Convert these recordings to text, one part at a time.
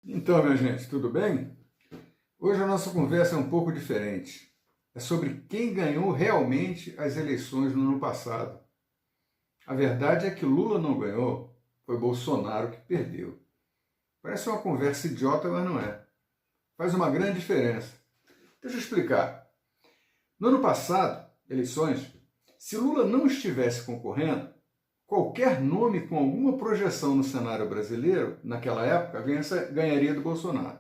Então, minha gente, tudo bem? Hoje a nossa conversa é um pouco diferente. É sobre quem ganhou realmente as eleições no ano passado. A verdade é que Lula não ganhou, foi Bolsonaro que perdeu. Parece uma conversa idiota, mas não é. Faz uma grande diferença. Deixa eu explicar. No ano passado, eleições, se Lula não estivesse concorrendo, qualquer nome com alguma projeção no cenário brasileiro, naquela época, ganharia do Bolsonaro.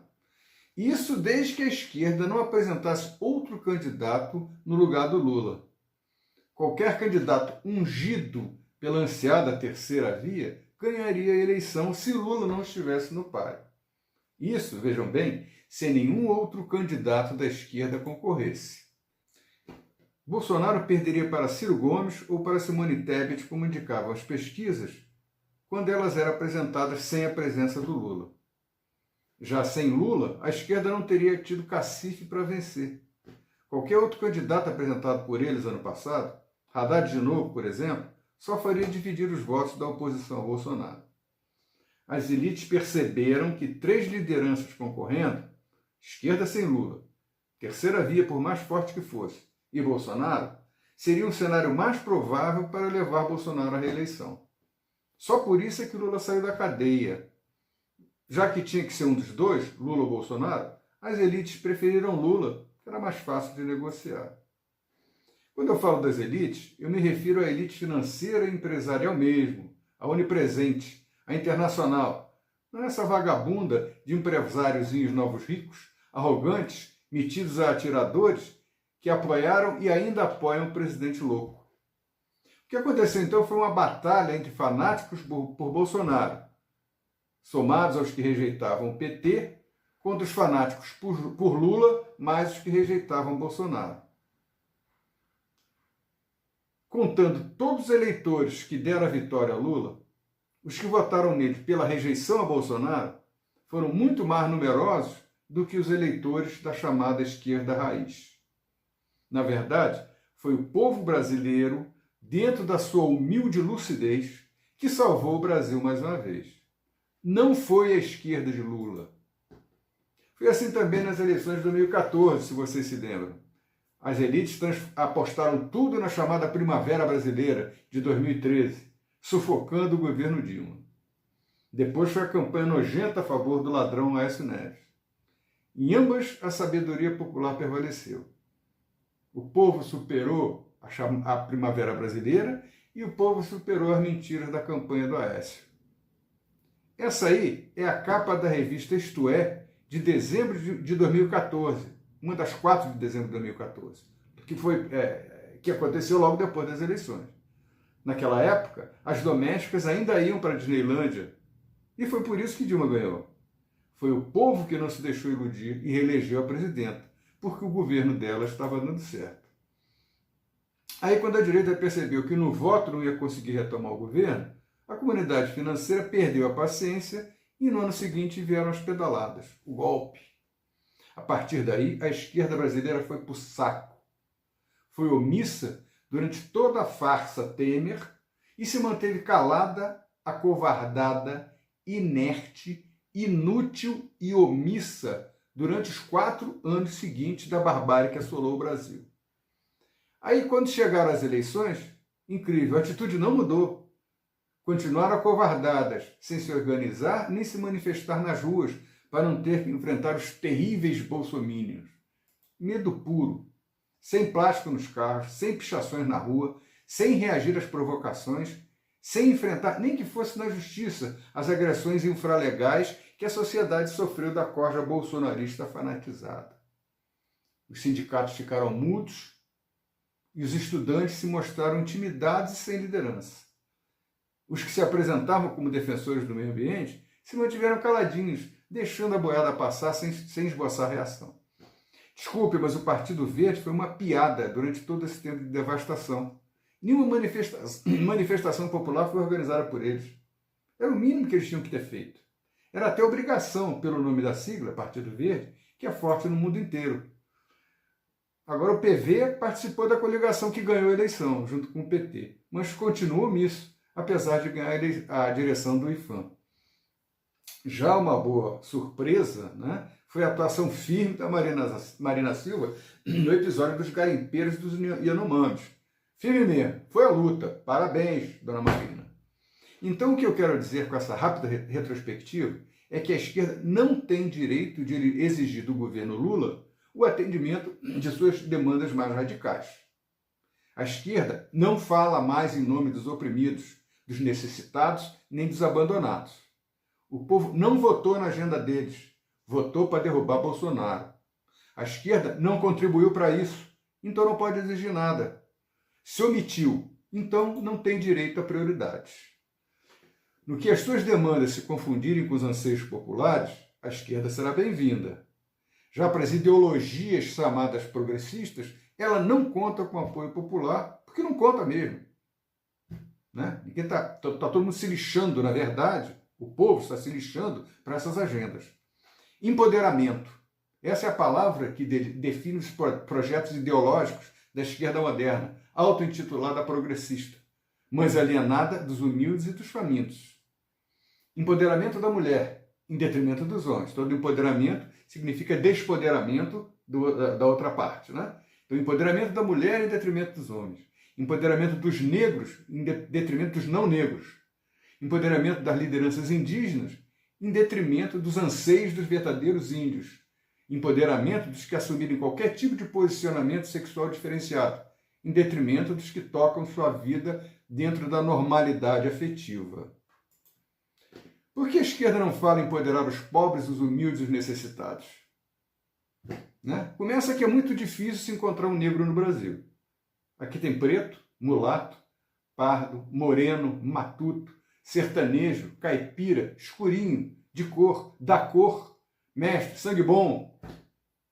Isso desde que a esquerda não apresentasse outro candidato no lugar do Lula. Qualquer candidato ungido pela ansiada terceira via ganharia a eleição se Lula não estivesse no páreo. Isso, vejam bem, se nenhum outro candidato da esquerda concorresse. Bolsonaro perderia para Ciro Gomes ou para Simone Tebet, como indicavam as pesquisas, quando elas eram apresentadas sem a presença do Lula. Já sem Lula, a esquerda não teria tido cacife para vencer. Qualquer outro candidato apresentado por eles ano passado, Haddad de novo, por exemplo, só faria dividir os votos da oposição a Bolsonaro. As elites perceberam que 3 lideranças concorrendo, esquerda sem Lula, terceira via por mais forte que fosse, e Bolsonaro, seria um cenário mais provável para levar Bolsonaro à reeleição. Só por isso é que Lula saiu da cadeia. Já que tinha que ser um dos dois, Lula ou Bolsonaro, as elites preferiram Lula, que era mais fácil de negociar. Quando eu falo das elites, eu me refiro à elite financeira e empresarial mesmo, a onipresente, a internacional. Não é essa vagabunda de empresáriozinhos novos ricos, arrogantes, metidos a atiradores, que apoiaram e ainda apoiam o presidente louco. O que aconteceu então foi uma batalha entre fanáticos por Bolsonaro, somados aos que rejeitavam o PT, contra os fanáticos por Lula, mais os que rejeitavam Bolsonaro. Contando todos os eleitores que deram a vitória a Lula, os que votaram nele pela rejeição a Bolsonaro foram muito mais numerosos do que os eleitores da chamada esquerda raiz. Na verdade, foi o povo brasileiro, dentro da sua humilde lucidez, que salvou o Brasil mais uma vez. Não foi a esquerda de Lula. Foi assim também nas eleições de 2014, se vocês se lembram. As elites apostaram tudo na chamada Primavera Brasileira de 2013, sufocando o governo Dilma. Depois foi a campanha nojenta a favor do ladrão Aécio Neves. Em ambas, a sabedoria popular prevaleceu. O povo superou a Primavera Brasileira e o povo superou as mentiras da campanha do Aécio. Essa aí é a capa da revista Isto É, de dezembro de 2014, uma das 4 de dezembro de 2014, que aconteceu logo depois das eleições. Naquela época, as domésticas ainda iam para a Disneylândia, e foi por isso que Dilma ganhou. Foi o povo que não se deixou iludir e reelegeu a presidenta, porque o governo dela estava dando certo. Aí, quando a direita percebeu que no voto não ia conseguir retomar o governo, a comunidade financeira perdeu a paciência e no ano seguinte vieram as pedaladas, o golpe. A partir daí, a esquerda brasileira foi para o saco. Foi omissa durante toda a farsa Temer e se manteve calada, acovardada, inerte, inútil e omissa durante os 4 anos seguintes da barbárie que assolou o Brasil. Aí, quando chegaram as eleições, incrível, a atitude não mudou. Continuaram acovardadas, sem se organizar nem se manifestar nas ruas para não ter que enfrentar os terríveis bolsomínios. Medo puro, sem plástico nos carros, sem pichações na rua, sem reagir às provocações, sem enfrentar, nem que fosse na justiça, as agressões infralegais que a sociedade sofreu da corja bolsonarista fanatizada. Os sindicatos ficaram mudos e os estudantes se mostraram intimidados e sem liderança. Os que se apresentavam como defensores do meio ambiente se mantiveram caladinhos, deixando a boiada passar sem esboçar reação. Desculpe, mas o Partido Verde foi uma piada durante todo esse tempo de devastação. Nenhuma manifestação popular foi organizada por eles. Era o mínimo que eles tinham que ter feito. Era até obrigação, pelo nome da sigla, Partido Verde, que é forte no mundo inteiro. Agora o PV participou da coligação que ganhou a eleição, junto com o PT, mas continua omisso, apesar de ganhar a direção do IFAM. Já uma boa surpresa, né, foi a atuação firme da Marina Silva no episódio dos garimpeiros dos Yanomamis. Firme mesmo, foi a luta. Parabéns, dona Marina. Então, o que eu quero dizer com essa rápida retrospectiva é que a esquerda não tem direito de exigir do governo Lula o atendimento de suas demandas mais radicais. A esquerda não fala mais em nome dos oprimidos, dos necessitados, nem dos abandonados. O povo não votou na agenda deles, votou para derrubar Bolsonaro. A esquerda não contribuiu para isso, então não pode exigir nada. Se omitiu, então não tem direito a prioridades. No que as suas demandas se confundirem com os anseios populares, a esquerda será bem-vinda. Já para as ideologias chamadas progressistas, ela não conta com apoio popular, porque não conta mesmo. Né? Está todo mundo se lixando, na verdade, o povo está se lixando para essas agendas. Empoderamento. Essa é a palavra que define os projetos ideológicos da esquerda moderna, auto-intitulada progressista, mas alienada dos humildes e dos famintos. Empoderamento da mulher, em detrimento dos homens. Todo empoderamento significa despoderamento da outra parte. Né? Então, empoderamento da mulher em detrimento dos homens. Empoderamento dos negros em detrimento dos não negros. Empoderamento das lideranças indígenas em detrimento dos anseios dos verdadeiros índios. Empoderamento dos que assumirem qualquer tipo de posicionamento sexual diferenciado, em detrimento dos que tocam sua vida dentro da normalidade afetiva. Por que a esquerda não fala em empoderar os pobres, os humildes e os necessitados? Né? Começa que é muito difícil se encontrar um negro no Brasil. Aqui tem preto, mulato, pardo, moreno, matuto, sertanejo, caipira, escurinho, de cor, da cor, mestre, sangue bom,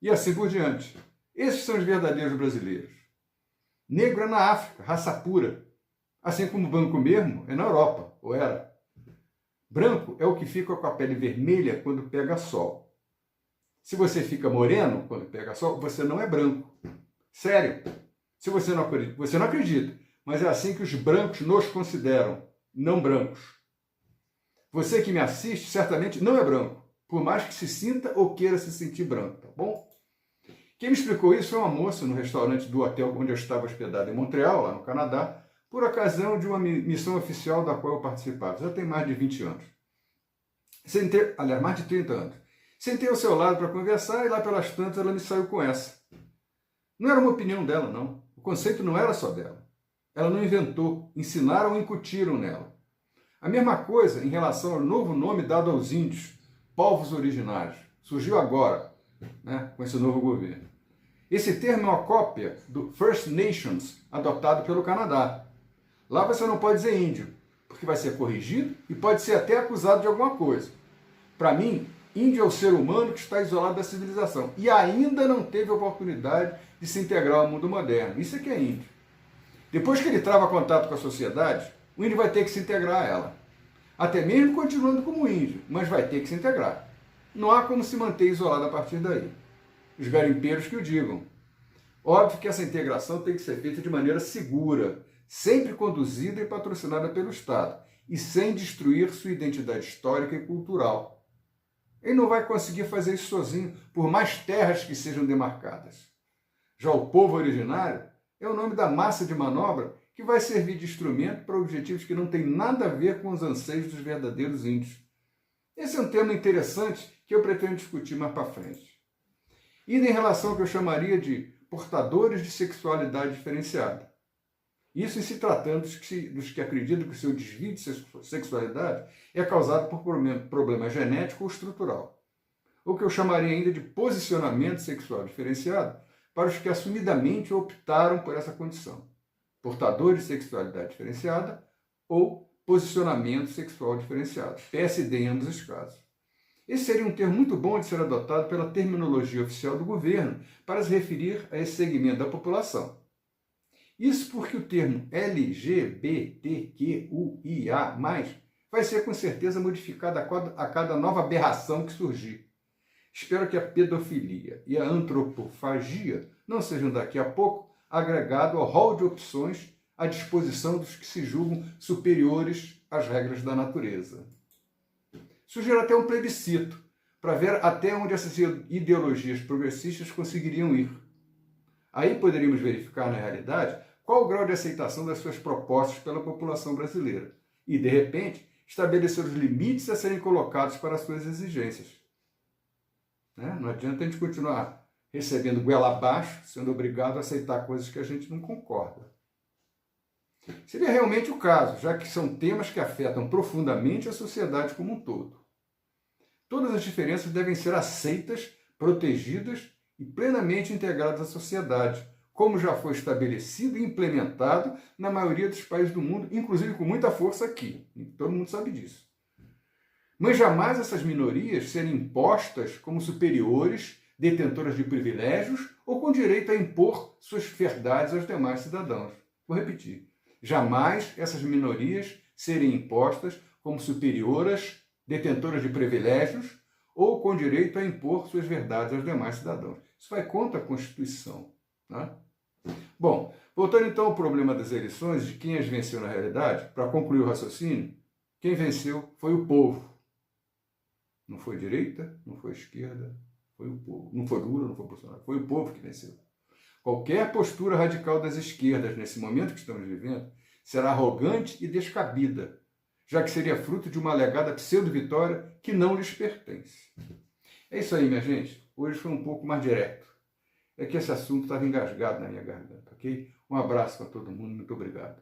e assim por diante. Esses são os verdadeiros brasileiros. Negro é na África, raça pura, assim como branco mesmo é na Europa, ou era. Branco é o que fica com a pele vermelha quando pega sol. Se você fica moreno quando pega sol, você não é branco. Sério. Se você não acredita, mas é assim que os brancos nos consideram, não brancos. Você que me assiste certamente não é branco, por mais que se sinta ou queira se sentir branco, tá bom? Quem me explicou isso foi uma moça no restaurante do hotel onde eu estava hospedado em Montreal, lá no Canadá, por ocasião de uma missão oficial da qual eu participava. Já tem mais de 20 anos. Aliás, mais de 30 anos. Sentei ao seu lado para conversar e lá pelas tantas ela me saiu com essa. Não era uma opinião dela, não. O conceito não era só dela. Ela não inventou, ensinaram ou incutiram nela. A mesma coisa em relação ao novo nome dado aos índios, povos originários. Surgiu agora, né, com esse novo governo. Esse termo é uma cópia do First Nations, adotado pelo Canadá. Lá você não pode dizer índio, porque vai ser corrigido e pode ser até acusado de alguma coisa. Para mim, índio é o ser humano que está isolado da civilização e ainda não teve oportunidade de se integrar ao mundo moderno. Isso é que é índio. Depois que ele trava contato com a sociedade, o índio vai ter que se integrar a ela. Até mesmo continuando como índio, mas vai ter que se integrar. Não há como se manter isolado a partir daí. Os garimpeiros que o digam. Óbvio que essa integração tem que ser feita de maneira segura, sempre conduzida e patrocinada pelo Estado, e sem destruir sua identidade histórica e cultural. Ele não vai conseguir fazer isso sozinho, por mais terras que sejam demarcadas. Já o povo originário é o nome da massa de manobra que vai servir de instrumento para objetivos que não têm nada a ver com os anseios dos verdadeiros índios. Esse é um tema interessante que eu pretendo discutir mais para frente. E em relação ao que eu chamaria de portadores de sexualidade diferenciada. Isso em se tratando dos que acreditam que o seu desvio de sexualidade é causado por problema genético ou estrutural. O que eu chamaria ainda de posicionamento sexual diferenciado para os que assumidamente optaram por essa condição. Portadores de sexualidade diferenciada ou posicionamento sexual diferenciado. PSD em ambos os casos. Esse seria um termo muito bom de ser adotado pela terminologia oficial do governo para se referir a esse segmento da população. Isso porque o termo LGBTQIA+, vai ser com certeza modificado a cada nova aberração que surgir. Espero que a pedofilia e a antropofagia não sejam daqui a pouco agregado ao rol de opções à disposição dos que se julgam superiores às regras da natureza. Sugiro até um plebiscito, para ver até onde essas ideologias progressistas conseguiriam ir. Aí poderíamos verificar, na realidade, qual o grau de aceitação das suas propostas pela população brasileira e, de repente, estabelecer os limites a serem colocados para as suas exigências. Não adianta a gente continuar recebendo goela abaixo, sendo obrigado a aceitar coisas que a gente não concorda. Seria realmente o caso, já que são temas que afetam profundamente a sociedade como um todo. Todas as diferenças devem ser aceitas, protegidas e plenamente integradas à sociedade, como já foi estabelecido e implementado na maioria dos países do mundo, inclusive com muita força aqui. Todo mundo sabe disso. Mas jamais essas minorias serem impostas como superiores, detentoras de privilégios ou com direito a impor suas verdades aos demais cidadãos. Vou repetir. Jamais essas minorias serem impostas como superioras, detentoras de privilégios ou com direito a impor suas verdades aos demais cidadãos. Isso vai contra a Constituição. Né? Bom, voltando então ao problema das eleições, de quem as venceu na realidade, para concluir o raciocínio, quem venceu foi o povo. Não foi direita, não foi esquerda, foi o povo. Não foi Lula, não foi Bolsonaro, foi o povo que venceu. Qualquer postura radical das esquerdas nesse momento que estamos vivendo será arrogante e descabida, já que seria fruto de uma alegada pseudo-vitória que não lhes pertence. É isso aí, minha gente. Hoje foi um pouco mais direto. É que esse assunto estava engasgado na minha garganta, ok? Um abraço para todo mundo, muito obrigado.